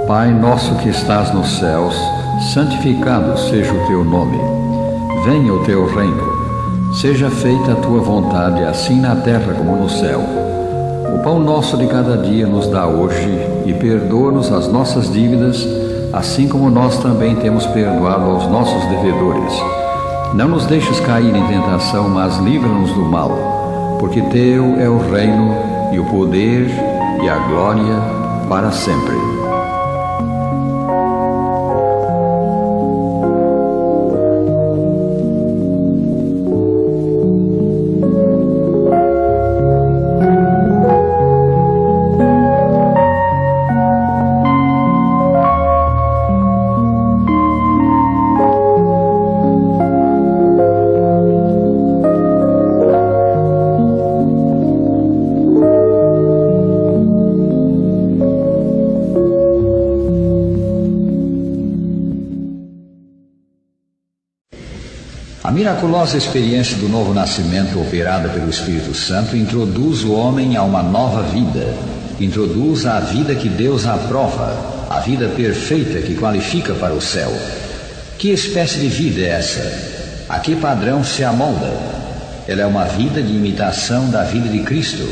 Pai nosso que estás nos céus, santificado seja o teu nome. Venha o teu reino. Seja feita a tua vontade, assim na terra como no céu. O pão nosso de cada dia nos dá hoje, e perdoa-nos as nossas dívidas, assim como nós também temos perdoado aos nossos devedores. Não nos deixes cair em tentação, mas livra-nos do mal, porque teu é o reino, e o poder, e a glória, para sempre. A miraculosa experiência do novo nascimento operada pelo Espírito Santo introduz o homem a uma nova vida, introduz a vida que Deus aprova, a vida perfeita que qualifica para o céu. Que espécie de vida é essa? A que padrão se amolda? Ela é uma vida de imitação da vida de Cristo.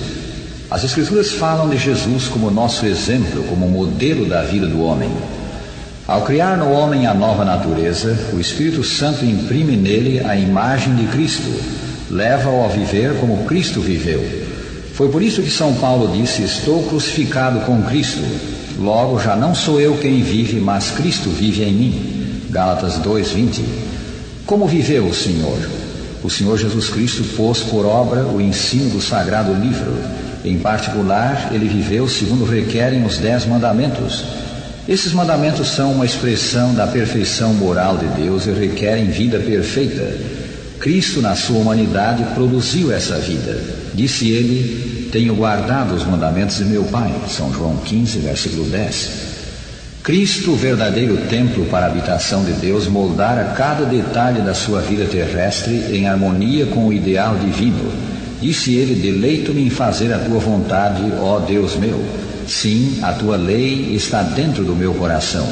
As Escrituras falam de Jesus como nosso exemplo, como modelo da vida do homem. Ao criar no homem a nova natureza, o Espírito Santo imprime nele a imagem de Cristo, leva-o a viver como Cristo viveu. Foi por isso que São Paulo disse: estou crucificado com Cristo, logo já não sou eu quem vive, mas Cristo vive em mim. Gálatas 2:20. Como viveu o Senhor? O Senhor Jesus Cristo pôs por obra o ensino do Sagrado Livro. Em particular, ele viveu segundo requerem os 10 mandamentos. Esses mandamentos são uma expressão da perfeição moral de Deus e requerem vida perfeita. Cristo, na sua humanidade, produziu essa vida. Disse ele: tenho guardado os mandamentos de meu Pai. São João 15, versículo 10. Cristo, o verdadeiro templo para a habitação de Deus, moldara cada detalhe da sua vida terrestre em harmonia com o ideal divino. Disse ele: deleito-me em fazer a tua vontade, ó Deus meu. Sim, a tua lei está dentro do meu coração.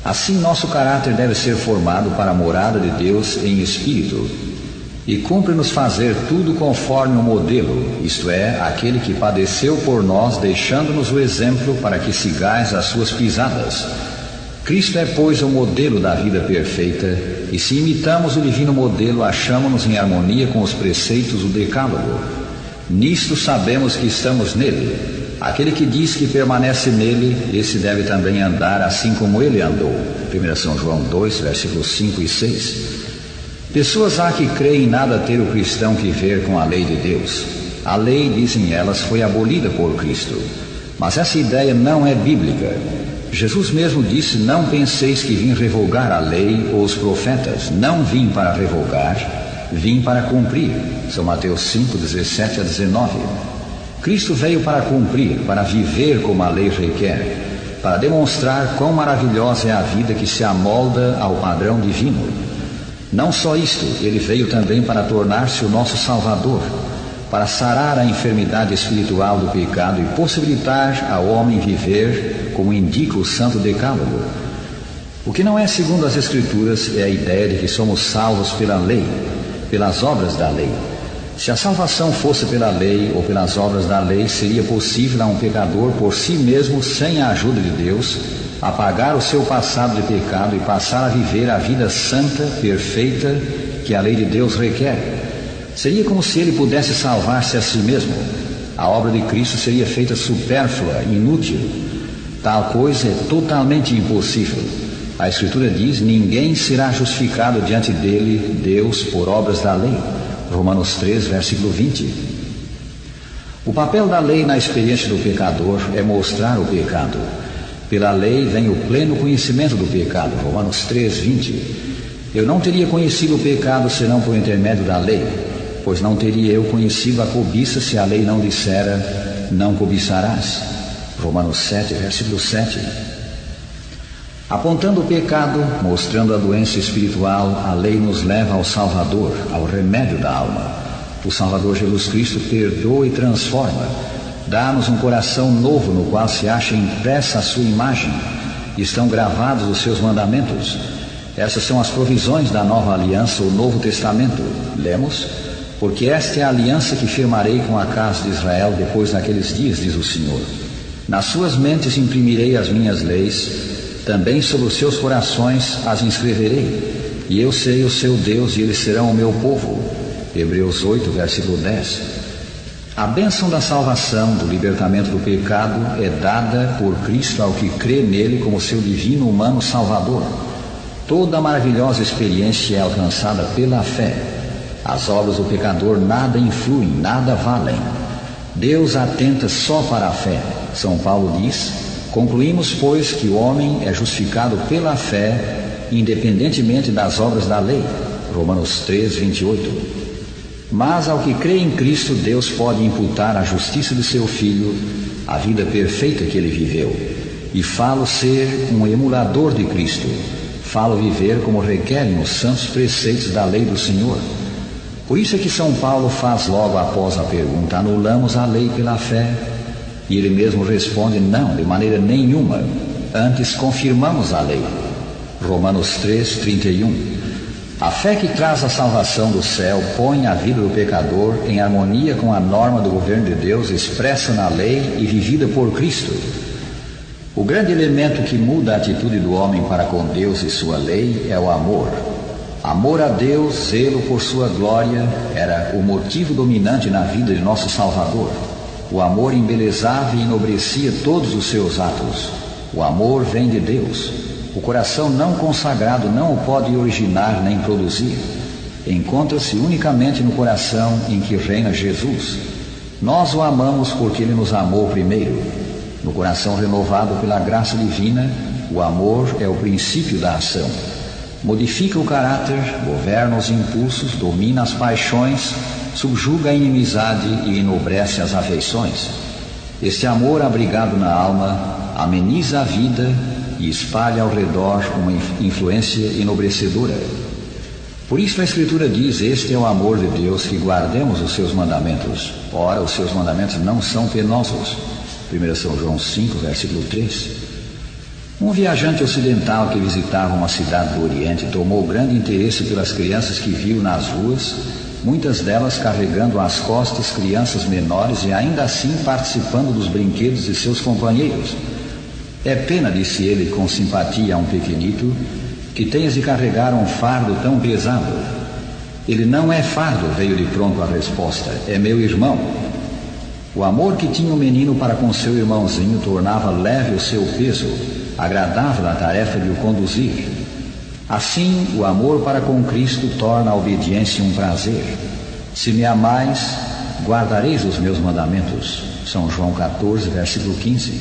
Assim, nosso caráter deve ser formado para a morada de Deus em espírito. E cumpre-nos fazer tudo conforme o modelo, isto é, aquele que padeceu por nós, deixando-nos o exemplo para que sigais as suas pisadas. Cristo é, pois, o modelo da vida perfeita, e se imitamos o divino modelo, achamo-nos em harmonia com os preceitos do Decálogo. Nisto sabemos que estamos nele. Aquele que diz que permanece nele, esse deve também andar assim como ele andou. 1 São João 2, versículos 5 e 6. Pessoas há que creem nada ter o cristão que ver com a lei de Deus. A lei, dizem elas, foi abolida por Cristo. Mas essa ideia não é bíblica. Jesus mesmo disse: não penseis que vim revogar a lei ou os profetas. Não vim para revogar, vim para cumprir. São Mateus 5, 17 a 19. Cristo veio para cumprir, para viver como a lei requer, para demonstrar quão maravilhosa é a vida que se amolda ao padrão divino. Não só isto, ele veio também para tornar-se o nosso Salvador, para sarar a enfermidade espiritual do pecado e possibilitar ao homem viver como indica o Santo Decálogo. O que não é segundo as Escrituras é a ideia de que somos salvos pela lei, pelas obras da lei. Se a salvação fosse pela lei ou pelas obras da lei, seria possível a um pecador por si mesmo, sem a ajuda de Deus, apagar o seu passado de pecado e passar a viver a vida santa, perfeita, que a lei de Deus requer. Seria como se ele pudesse salvar-se a si mesmo. A obra de Cristo seria feita supérflua, inútil. Tal coisa é totalmente impossível. A Escritura diz: ninguém será justificado diante dele, Deus, por obras da lei. Romanos 3, versículo 20. O papel da lei na experiência do pecador é mostrar o pecado. Pela lei vem o pleno conhecimento do pecado. Romanos 3, 20. Eu não teria conhecido o pecado senão por intermédio da lei, pois não teria eu conhecido a cobiça se a lei não dissera: não cobiçarás. Romanos 7, versículo 7. Apontando o pecado, mostrando a doença espiritual, a lei nos leva ao Salvador, ao remédio da alma. O Salvador Jesus Cristo perdoa e transforma. Dá-nos um coração novo no qual se acha impressa a sua imagem. estão gravados os seus mandamentos. Essas são as provisões da nova aliança, o Novo Testamento. Lemos: porque esta é a aliança que firmarei com a casa de Israel depois daqueles dias, diz o Senhor. Nas suas mentes imprimirei as minhas leis, também sobre os seus corações as inscreverei, e eu serei o seu Deus e eles serão o meu povo. Hebreus 8, versículo 10. A bênção da salvação, do libertamento do pecado, é dada por Cristo ao que crê nele como seu divino humano Salvador. Toda a maravilhosa experiência é alcançada pela fé. As obras do pecador nada influem, nada valem. Deus atenta só para a fé. São Paulo diz: concluímos, pois, que o homem é justificado pela fé, independentemente das obras da lei. Romanos 3, 28. Mas ao que crê em Cristo, Deus pode imputar à justiça de seu Filho a vida perfeita que ele viveu. E falo ser um emulador de Cristo. Falo viver como requerem os santos preceitos da lei do Senhor. Por isso é que São Paulo faz logo após a pergunta: anulamos a lei pela fé? E ele mesmo responde: não, de maneira nenhuma. Antes confirmamos a lei. Romanos 3, 31. A fé que traz a salvação do céu põe a vida do pecador em harmonia com a norma do governo de Deus expressa na lei e vivida por Cristo. O grande elemento que muda a atitude do homem para com Deus e sua lei é o amor. Amor a Deus, zelo por sua glória, era o motivo dominante na vida de nosso Salvador. O amor embelezava e enobrecia todos os seus atos. O amor vem de Deus. O coração não consagrado não o pode originar nem produzir. Encontra-se unicamente no coração em que reina Jesus. Nós o amamos porque ele nos amou primeiro. No coração renovado pela graça divina, o amor é o princípio da ação. Modifica o caráter, governa os impulsos, domina as paixões, subjuga a inimizade e enobrece as afeições. Este amor abrigado na alma ameniza a vida e espalha ao redor uma influência enobrecedora. Por isso a Escritura diz: este é o amor de Deus, que guardemos os seus mandamentos. Ora, os seus mandamentos não são penosos. 1 São João 5, versículo 3. Um viajante ocidental que visitava uma cidade do Oriente tomou grande interesse pelas crianças que viu nas ruas, muitas delas carregando às costas crianças menores e ainda assim participando dos brinquedos de seus companheiros. É pena, disse ele com simpatia a um pequenito, que tenhas de carregar um fardo tão pesado. Ele não é fardo, veio de pronto a resposta, é meu irmão. O amor que tinha o menino para com seu irmãozinho tornava leve o seu peso, agradável a tarefa de o conduzir. Assim, o amor para com Cristo torna a obediência um prazer. Se me amais, guardareis os meus mandamentos. São João 14, versículo 15.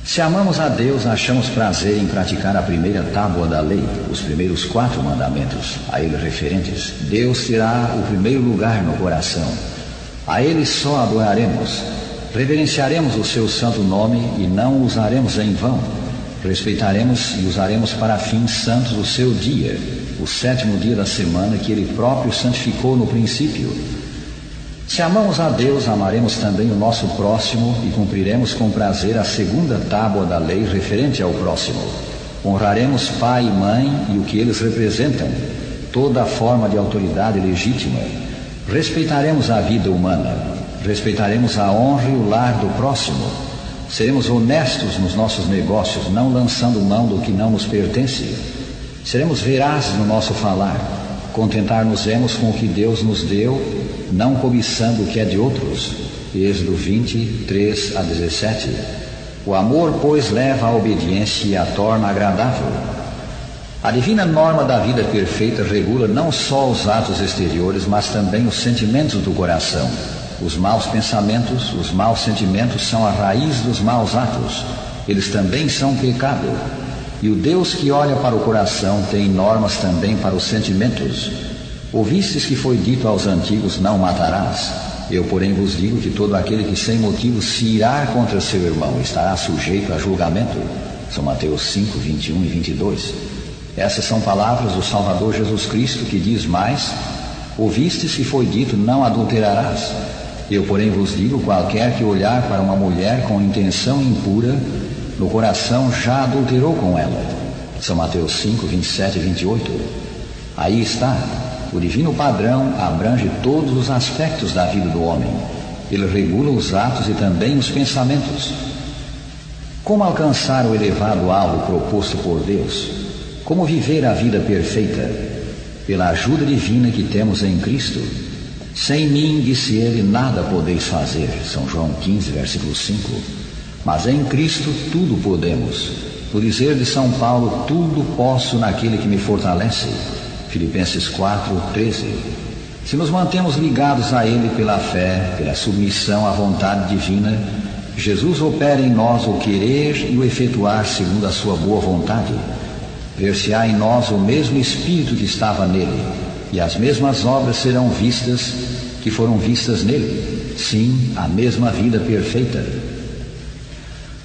Se amamos a Deus, achamos prazer em praticar a primeira tábua da lei, os primeiros 4 mandamentos, a ele referentes. Deus terá o primeiro lugar no coração. A ele só adoraremos. Reverenciaremos o seu santo nome e não o usaremos em vão. Respeitaremos e usaremos para fins santos o seu dia, o 7º dia da semana que ele próprio santificou no princípio. Se amamos a Deus, amaremos também o nosso próximo e cumpriremos com prazer a segunda tábua da lei referente ao próximo. Honraremos pai e mãe e o que eles representam, toda a forma de autoridade legítima. Respeitaremos a vida humana, respeitaremos a honra e o lar do próximo. Seremos honestos nos nossos negócios, não lançando mão do que não nos pertence. Seremos verazes no nosso falar, contentar-nos-emos com o que Deus nos deu, não cobiçando o que é de outros. Êxodo 20, 3 a 17. O amor, pois, leva à obediência e a torna agradável. A divina norma da vida perfeita regula não só os atos exteriores, mas também os sentimentos do coração. Os maus pensamentos, os maus sentimentos são a raiz dos maus atos. Eles também são pecado. E o Deus que olha para o coração tem normas também para os sentimentos. Ouvistes que foi dito aos antigos: não matarás. Eu, porém, vos digo que todo aquele que sem motivo se irar contra seu irmão estará sujeito a julgamento. São Mateus 5, 21 e 22. Essas são palavras do Salvador Jesus Cristo, que diz mais: ouvistes que foi dito: não adulterarás. Eu, porém, vos digo: qualquer que olhar para uma mulher com intenção impura no coração já adulterou com ela. São Mateus 5, 27 e 28. Aí está, o divino padrão abrange todos os aspectos da vida do homem. Ele regula os atos e também os pensamentos. Como alcançar o elevado alvo proposto por Deus? Como viver a vida perfeita? Pela ajuda divina que temos em Cristo. Sem mim, disse ele, nada podeis fazer. São João 15, versículo 5. Mas em Cristo tudo podemos. No dizer de São Paulo, tudo posso naquele que me fortalece. Filipenses 4, 13. Se nos mantemos ligados a Ele pela fé, pela submissão à vontade divina, Jesus opera em nós o querer e o efetuar segundo a sua boa vontade. Ver-se-á em nós o mesmo Espírito que estava nele, e as mesmas obras serão vistas que foram vistas nele. Sim, a mesma vida perfeita.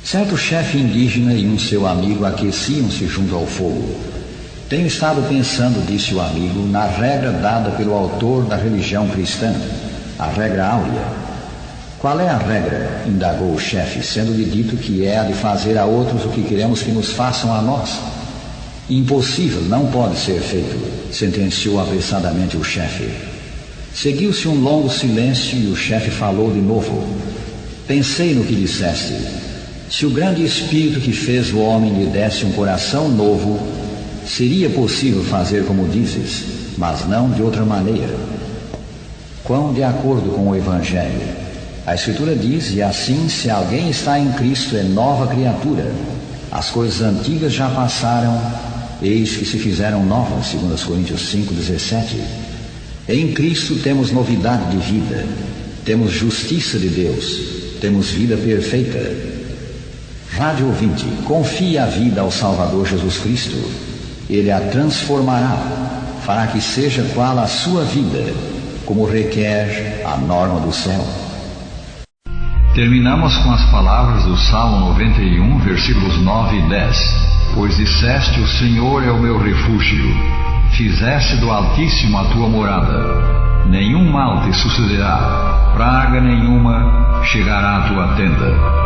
Certo chefe indígena e um seu amigo aqueciam-se junto ao fogo. Tenho estado pensando, disse o amigo, na regra dada pelo autor da religião cristã, a regra áurea. Qual é a regra? Indagou o chefe, sendo-lhe dito que é a de fazer a outros o que queremos que nos façam a nós. Impossível, não pode ser feito, sentenciou apressadamente o chefe. Seguiu-se um longo silêncio e o chefe falou de novo. Pensei no que disseste. Se o grande Espírito que fez o homem lhe desse um coração novo, seria possível fazer como dizes, mas não de outra maneira. Quão de acordo com o Evangelho? A Escritura diz, e assim, se alguém está em Cristo, é nova criatura. As coisas antigas já passaram, eis que se fizeram novas, segundo Coríntios 5, 17. Em Cristo temos novidade de vida, temos justiça de Deus, temos vida perfeita. Rádio ouvinte, confie a vida ao Salvador Jesus Cristo. Ele a transformará, fará que seja qual a sua vida, como requer a norma do céu. Terminamos com as palavras do Salmo 91, versículos 9 e 10. Pois disseste, o Senhor é o meu refúgio, fizeste do Altíssimo a tua morada. Nenhum mal te sucederá, praga nenhuma chegará à tua tenda.